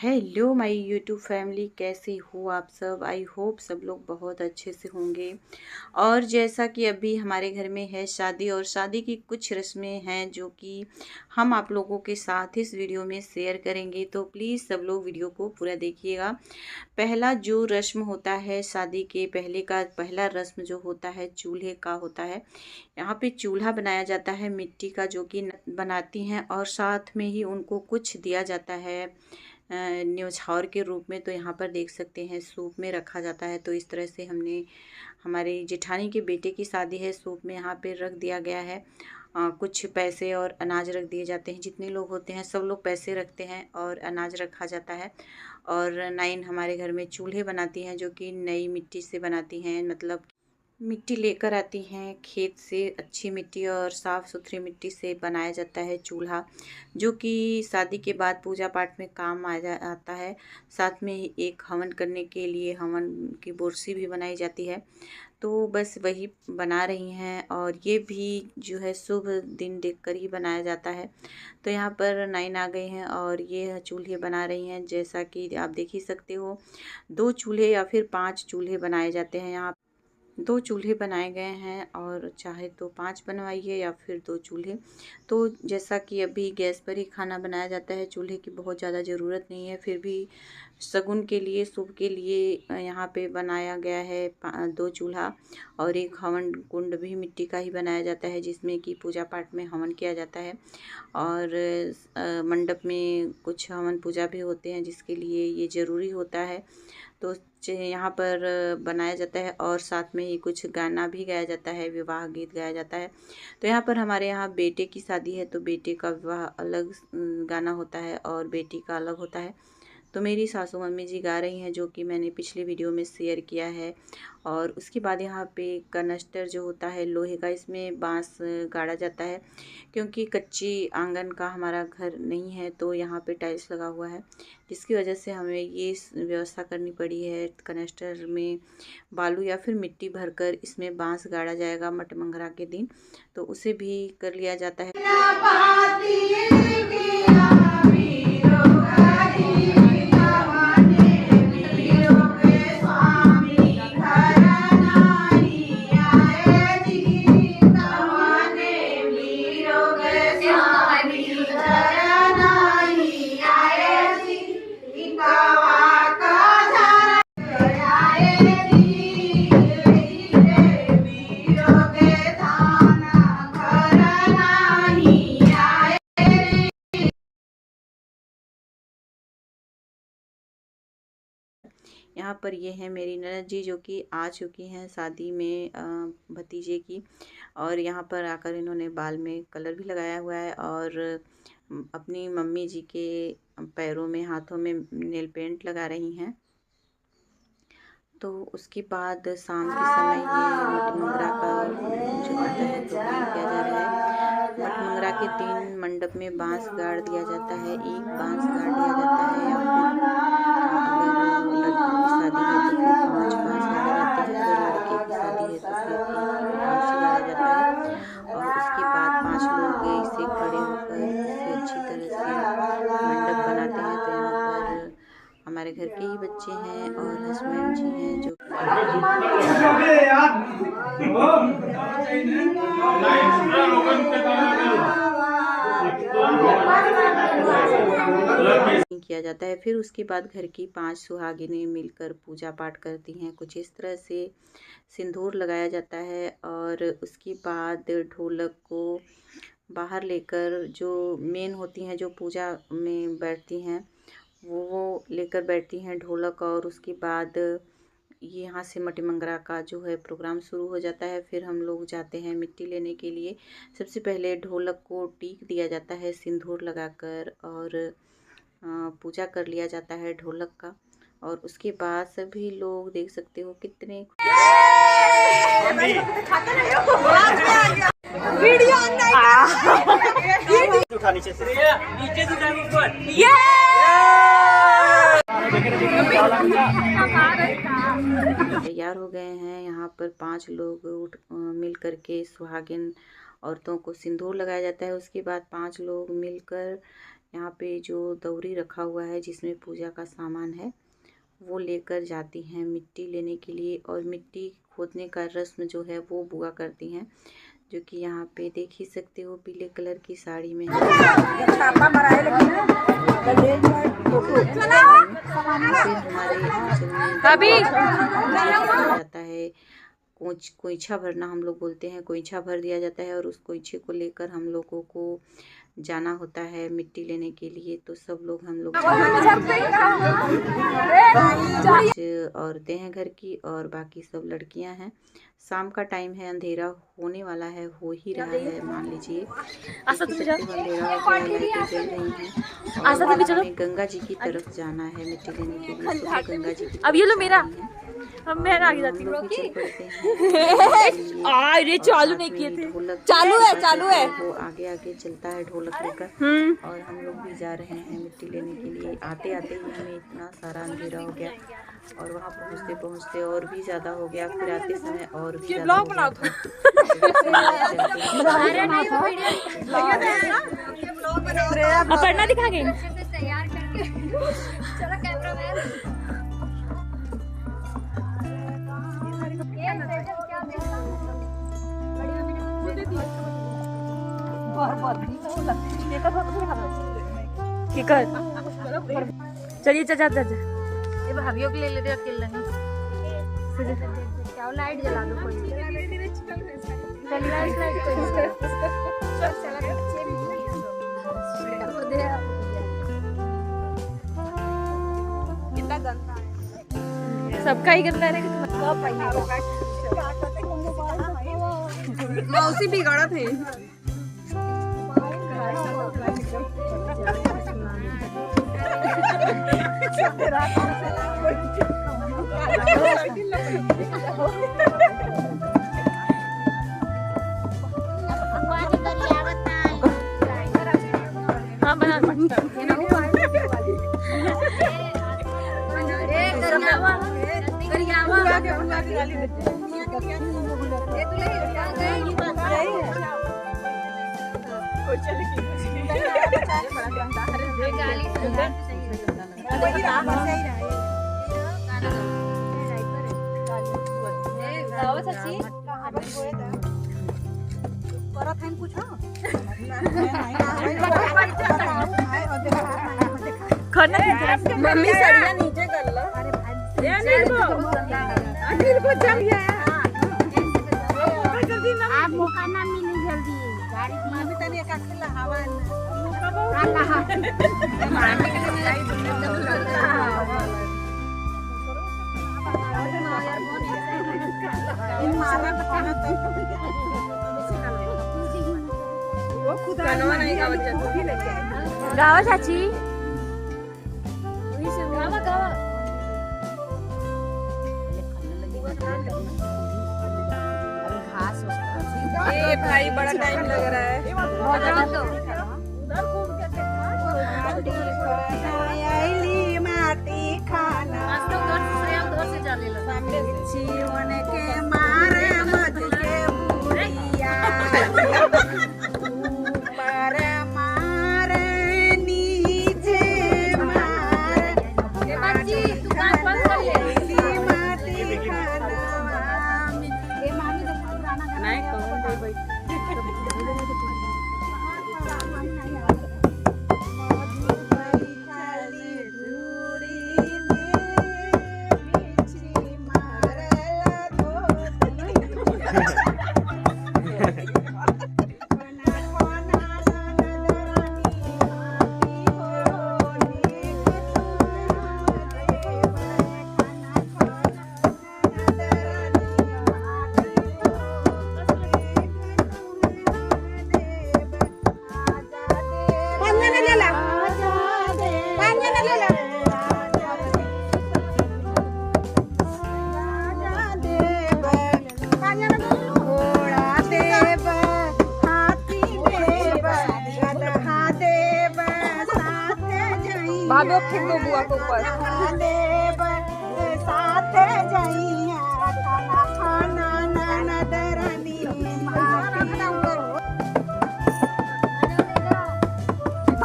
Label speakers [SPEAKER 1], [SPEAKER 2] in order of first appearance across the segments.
[SPEAKER 1] Hello my YouTube family, कैसे हो आप सब। आई होप सब लोग बहुत अच्छे से होंगे। और जैसा कि अभी हमारे घर में है शादी, और शादी की कुछ रस्में हैं जो कि हम आप लोगों के साथ इस वीडियो में शेयर करेंगे, तो प्लीज़ सब लोग वीडियो को पूरा देखिएगा। पहला जो रस्म होता है शादी के पहले का, पहला रस्म जो होता है चूल्हे का होता है। यहाँ पे चूल्हा बनाया जाता है मिट्टी का, जो कि बनाती हैं, और साथ में ही उनको कुछ दिया जाता है न्यौछावर के रूप में। तो यहाँ पर देख सकते हैं सूप में रखा जाता है। तो इस तरह से हमने, हमारी जेठानी के बेटे की शादी है, सूप में यहाँ पे रख दिया गया है। कुछ पैसे और अनाज रख दिए जाते हैं। जितने लोग होते हैं सब लोग पैसे रखते हैं और अनाज रखा जाता है। और नाइन हमारे घर में चूल्हे बनाती हैं, जो कि नई मिट्टी से बनाती हैं, मतलब मिट्टी लेकर आती हैं खेत से। अच्छी मिट्टी और साफ़ सुथरी मिट्टी से बनाया जाता है चूल्हा, जो कि शादी के बाद पूजा पाठ में काम आता है। साथ में ही एक हवन करने के लिए हवन की बोरसी भी बनाई जाती है। तो बस वही बना रही हैं, और ये भी जो है शुभ दिन देखकर ही बनाया जाता है। तो यहाँ पर नाइन आ गए हैं और ये चूल्हे बना रही हैं। जैसा कि आप देख ही सकते हो, 2 चूल्हे या फिर 5 चूल्हे बनाए जाते हैं। यहाँ 2 चूल्हे बनाए गए हैं, और चाहे तो 5 बनवाइए या फिर 2 चूल्हे। तो जैसा कि अभी गैस पर ही खाना बनाया जाता है, चूल्हे की बहुत ज़्यादा ज़रूरत नहीं है। फिर भी शगुन के लिए, शुभ के लिए यहाँ पे बनाया गया है 2 चूल्हा। और एक हवन कुंड भी मिट्टी का ही बनाया जाता है, जिसमें कि पूजा पाठ में हवन किया जाता है। और मंडप में कुछ हवन पूजा भी होते हैं, जिसके लिए ये ज़रूरी होता है। तो यहाँ पर बनाया जाता है, और साथ में ही कुछ गाना भी गाया जाता है, विवाह गीत गाया जाता है। तो यहाँ पर हमारे यहाँ बेटे की शादी है, तो बेटे का विवाह अलग गाना होता है और बेटी का अलग होता है। तो मेरी सासू मम्मी जी गा रही हैं, जो कि मैंने पिछले वीडियो में शेयर किया है। और उसके बाद यहाँ पे कनस्तर जो होता है लोहे का, इसमें बांस गाड़ा जाता है, क्योंकि कच्ची आंगन का हमारा घर नहीं है। तो यहाँ पे टाइल्स लगा हुआ है, जिसकी वजह से हमें ये व्यवस्था करनी पड़ी है। कनस्तर में बालू या फिर मिट्टी भरकर इसमें बांस गाड़ा जाएगा मटमंगरा के दिन, तो उसे भी कर लिया जाता है। यहाँ पर ये है मेरी ननद जी, जो कि आ चुकी हैं शादी में भतीजे की। और यहाँ पर आकर इन्होंने बाल में कलर भी लगाया हुआ है, और अपनी मम्मी जी के पैरों में, हाथों में नेल पेंट लगा रही हैं। तो उसके बाद शाम के समय ये मटमंगरा का जो होता है प्रोग्राम किया जा रहा है। मटमंगरा के दिन मंडप में बांस गाड़ दिया जाता है, एक बांस गाड़ दिया जाता है, या फिर अगर लड़की की शादी है तो फिर 5 बांस गाड़े जाते हैं, अगर लड़के की शादी है तो फिर एक बांस गाड़ा जाता है। और उसके बाद 5 लोग इसे खड़े होकर इसे अच्छी तरह से मंडप बनाते हैं। तो यहाँ पर हमारे घर के ही बच्चे हैं और हस्बैंड जी हैं, जो किया जाता है। फिर उसके बाद घर की 5 सुहागिनें मिलकर पूजा पाठ करती हैं। कुछ इस तरह से सिंदूर लगाया जाता है, और उसके बाद ढोलक को बाहर लेकर, जो मेन होती हैं, जो पूजा में बैठती हैं, वो लेकर बैठती हैं ढोलक। और उसके बाद ये यहाँ से मटमंगरा का जो है प्रोग्राम शुरू हो जाता है। फिर हम लोग जाते हैं मिट्टी लेने के लिए। सबसे पहले ढोलक को टीक दिया जाता है सिंदूर लगाकर, और पूजा कर लिया जाता है ढोलक का। और उसके बाद सभी लोग देख सकते हो कितने तैयार हो गए हैं। यहाँ पर 5 लोग मिल करके सुहागिन औरतों को सिंदूर लगाया जाता है। उसके बाद 5 लोग मिलकर यहाँ पे जो दौरी रखा हुआ है जिसमें पूजा का सामान है वो लेकर जाती हैं मिट्टी लेने के लिए। और मिट्टी खोदने का रस्म जो है वो बुआ करती हैं, जो कि यहाँ पे देख ही सकते हो पीले कलर की साड़ी में है। हमारे जाता है कोइछा भरना हम लोग बोलते हैं, कोइछा भर दिया जाता है और उस कोइछे को लेकर हम लोगों को जाना होता है मिट्टी लेने के लिए। तो सब लोग हम लोग औरतें हैं घर की और बाकी सब लड़कियां हैं। शाम का टाइम है, अंधेरा होने वाला है, हो ही रहा है मान लीजिए। अंधेरा हो गया, लाइटें जल रही हैं और हमें गंगा जी की तरफ जाना है मिट्टी लेने के लिए। गंगा जी की
[SPEAKER 2] अब ये लो मेरा, अब मैं आगे जाती हूँ। अरे चालू नहीं किए थे, चालू है
[SPEAKER 1] वो आगे आगे चलता है ढोलक लेकर और हम लोग भी जा रहे हैं मिट्टी लेने के लिए। आते आते ही हमें इतना सारा अंधेरा हो गया और वहाँ पहुँचते पहुँचते और भी ज़्यादा हो गया, फिर आते समय और भी ज़्यादा हो गया।
[SPEAKER 2] अपर्णा दिखा गई। चलिए चाचा चाचा ये भाभियों के ले लेते अकेले नहीं। क्या लाइट जला दो कोई, कितना गंदा है, सबका ही गंदा है। मौसी बिगड़ा थे। हाँ बना मम्मी सड़िया नीचे कर लो। आप मौका ना मिले जल्दी गाड़ी में तनी का खिला हवा गावा चाची भाई बड़ा टाइम लग रहा है। माटी खाना जीवन के मारे मत के बुढ़िया ऊपर मारे नीचे मारे माटी खाना नहीं भागो फेंक दो बुआ को ऊपर।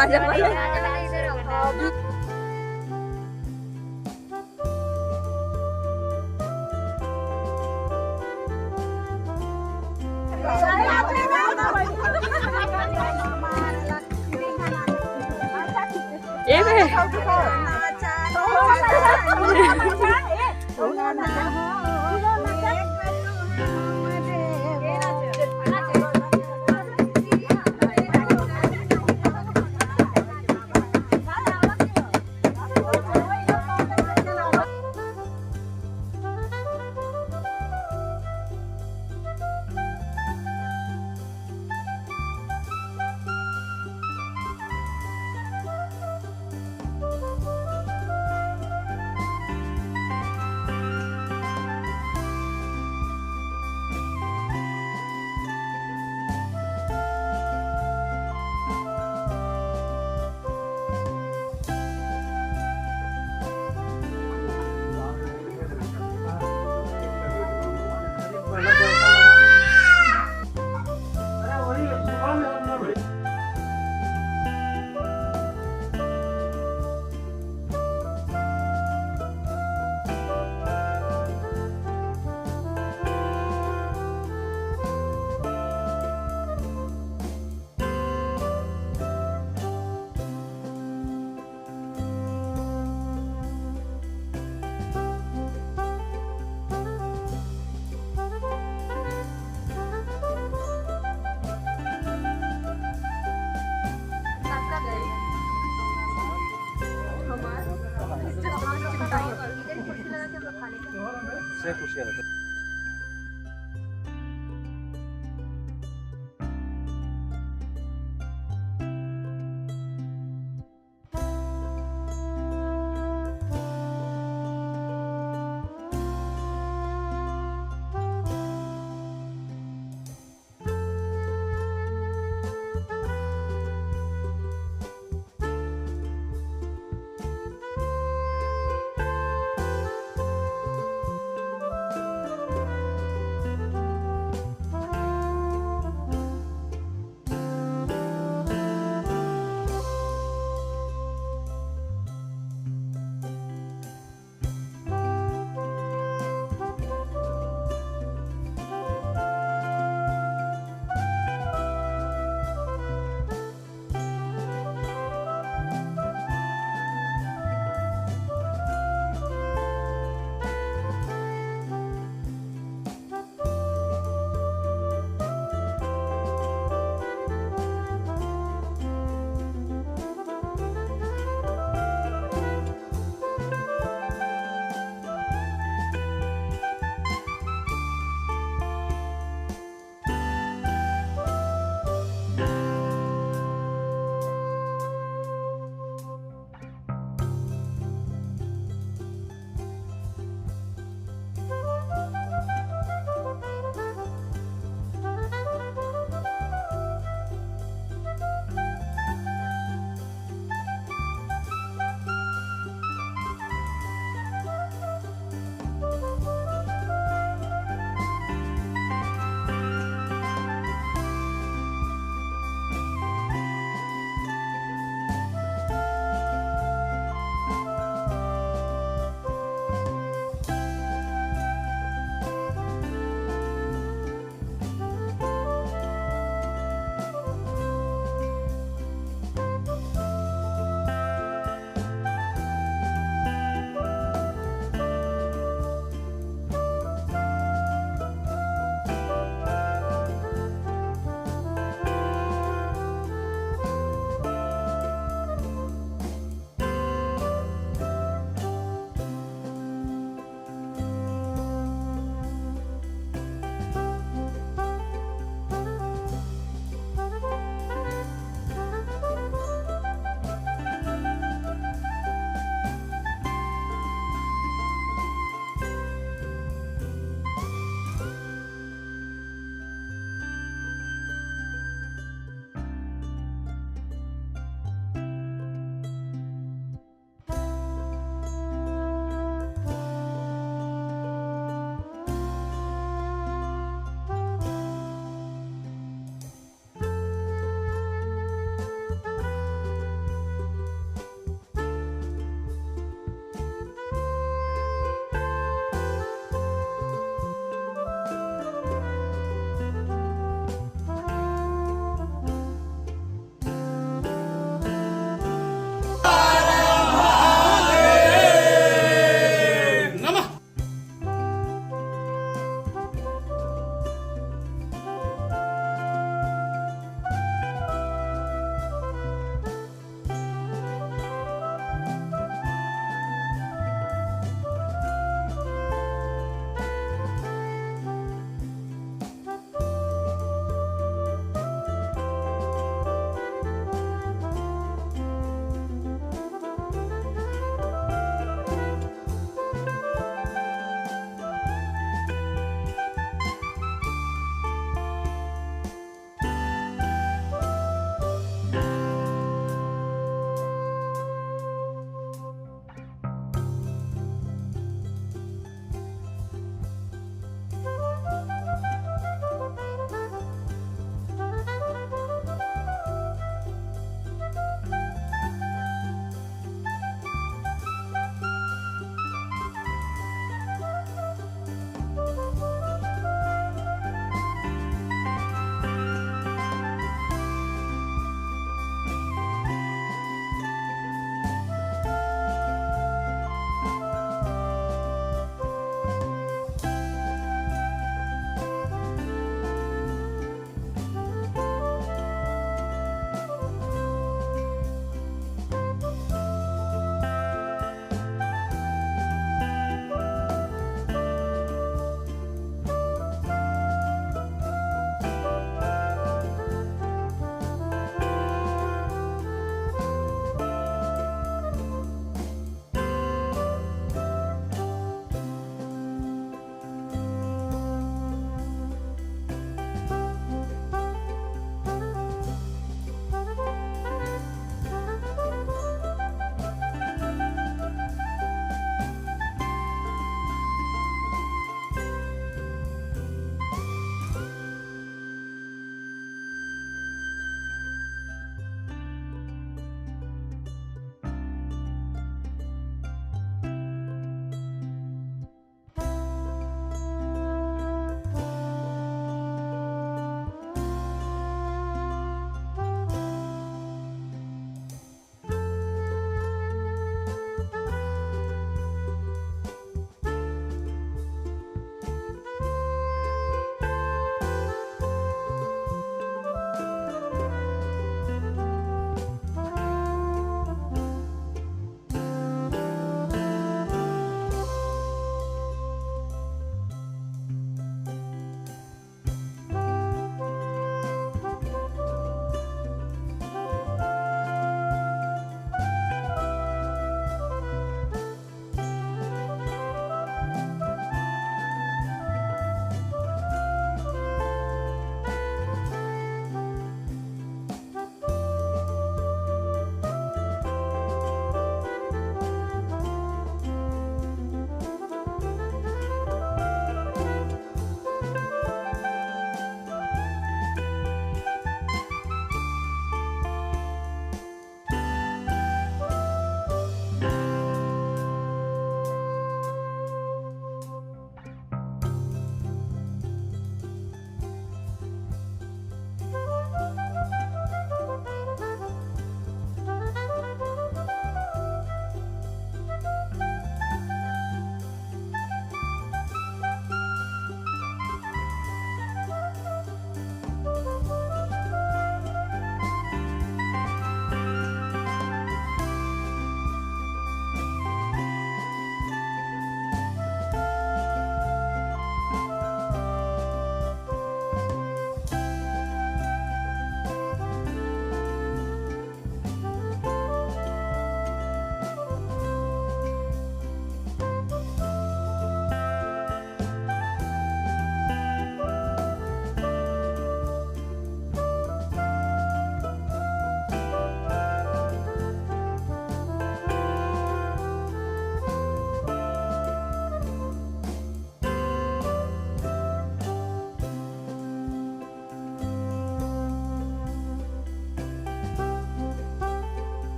[SPEAKER 2] हमारा